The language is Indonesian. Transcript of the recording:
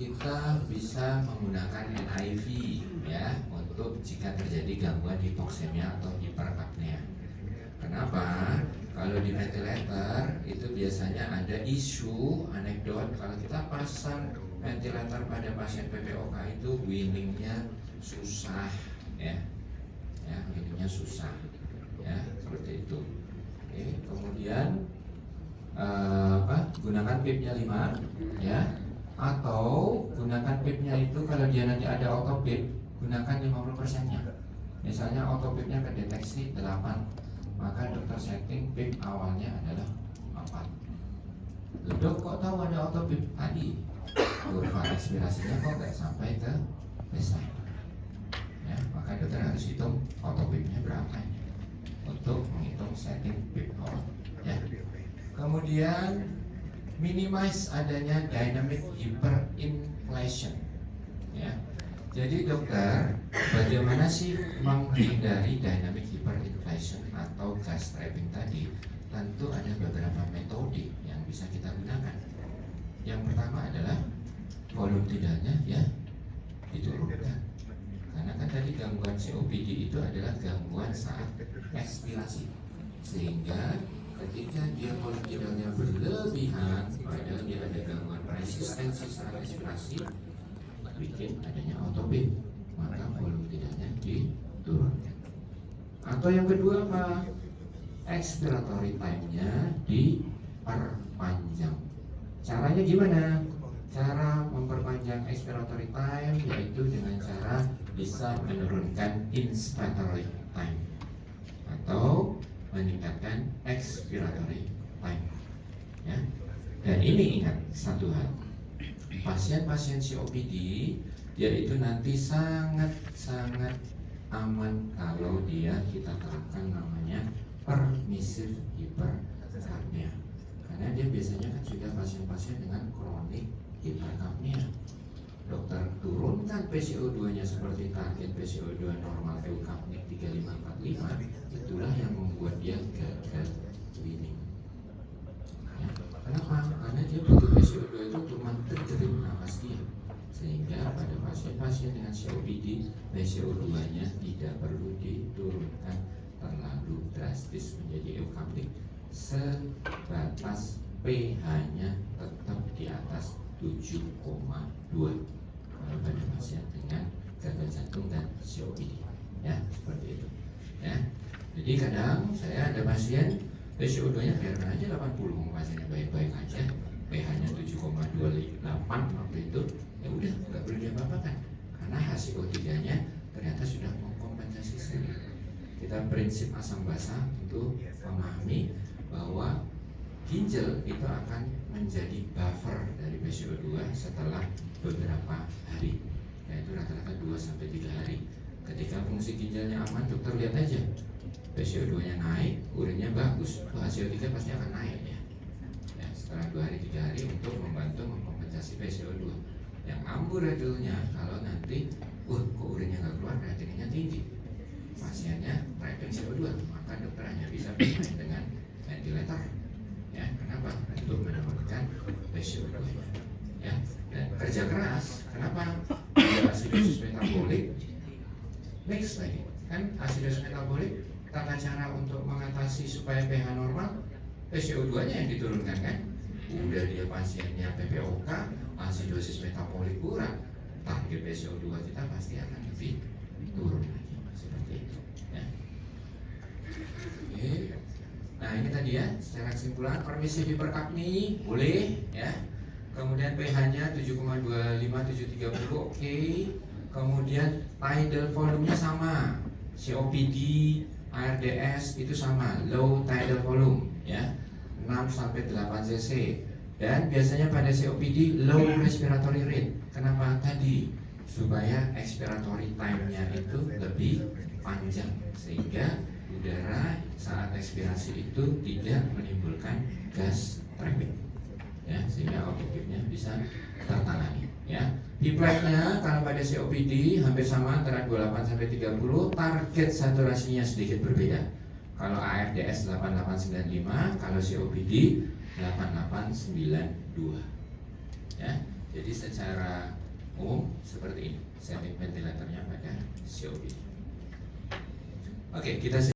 kita bisa menggunakan NIV ya untuk jika terjadi gangguan hipoksemia atau hiperkapnia. Kenapa? Kalau di ventilator itu biasanya ada isu anekdot kalau kita pasang ventilator pada pasien PPOK itu weaningnya susah ya, weaningnya susah ya, seperti itu. Oke, kemudian gunakan PIP-nya 5 ya, atau gunakan PIP-nya itu kalau dia nanti ada auto-PIP gunakan 50%-nya. Misalnya auto-PIP-nya kedeteksi 8, maka dokter setting PIP awalnya adalah 4. Dok, kok tahu ada auto-PIP? Tadi kurva ekspirasinya kok nggak sampai ke baseline ya, maka dokter harus hitung auto-PIP-nya berapa untuk menghitung setting PIP awal ya. Kemudian minimize adanya dynamic hyperinflation ya. Jadi dokter, bagaimana sih menghindari dynamic hyperinflation atau gas trapping tadi? Tentu ada beberapa metode yang bisa kita gunakan. Yang pertama adalah volume tidalnya ya diturunkan. Karena kan tadi gangguan COPD itu adalah gangguan saat ekspirasi, sehingga ketika dia volume tidalnya berlebihan, padahal dia ada gangguan resistensi saat ekspirasi, bikin adanya autopip, maka volume tidalnya diturunkan. Atau yang kedua apa? Expiratory time-nya diperpanjang. Caranya gimana? Cara memperpanjang expiratory time yaitu dengan cara bisa menurunkan inspiratory time atau meningkatkan expiratory time ya. Dan ini ingat satu hal, pasien-pasien COPD yaitu nanti sangat aman kalau dia kita terapkan namanya permissive hiperkapnia, karena dia biasanya kan juga pasien-pasien dengan kronik hiperkapnia. Dokter turunkan PCO2-nya seperti target PCO2 normal eukapnik 3545, itulah yang membuat dia gagal weaning ya. Kenapa? Karena dia butuh PCO2 itu untuk men-triggering nafas dia, sehingga pada pasien-pasien dengan COPD PCO2-nya tidak perlu diturunkan terlalu drastis menjadi eukapnik, sebatas pH-nya tetap di atas 7,2 kalau pada pasien dengan gagal jantung dan COPD ya, seperti itu ya. Jadi kadang saya ada pasien PCO2-nya biarkan aja 80, pasiennya baik-baik aja, pH-nya 7,28 waktu itu, ya udah nggak perlu diapa-apakan karena HCO3-nya ternyata sudah mengkompensasi sendiri. Kita prinsip asam basa untuk memahami bahwa ginjal itu akan menjadi buffer dari PCO2 setelah beberapa hari, yaitu rata-rata 2-3 hari. Ketika fungsi ginjalnya aman, dokter lihat aja PCO2-nya naik, urinnya bagus, HCO3 pasti akan naik ya. Setelah 2-3 hari untuk membantu mengkompensasi PCO2. Yang amburadulnya kalau nanti kok urinnya nggak keluar, reagennya tinggi, pasiennya trapping CO2, maka dokter hanya bisa bermain dengan ventilator ya. Kenapa? Untuk menurunkan PCO2 ya. Dan kerja keras. Kenapa? Ada asidosis metabolik. Next lagi kan asidosis metabolik, tata cara untuk mengatasi supaya pH normal, PCO2-nya yang diturunkan kan. Udah dia pasiennya PPOK, asidosis metabolik kurang, target PCO2 kita pasti akan lebih turun lagi, seperti itu ya. Oke. Nah ini tadi ya, secara kesimpulan permisi hiperkapni boleh ya. Kemudian pH-nya 7,25-730 oke. Kemudian tidal volume-nya sama, COPD, ARDS itu sama, low tidal volume ya, 6-8 cc. Dan biasanya pada COPD low respiratory rate. Kenapa? Tadi supaya expiratory time-nya itu lebih panjang, sehingga udara saat ekspirasi itu tidak menimbulkan gas trapping ya, sehingga autopipnya bisa tertangani ya. Pipletnya kalau pada COPD hampir sama antara 28-30, target saturasinya sedikit berbeda. Kalau ARDS 8895, kalau COPD 8892 ya. Jadi secara umum seperti ini setting ventilatornya pada COPD. Oke, kita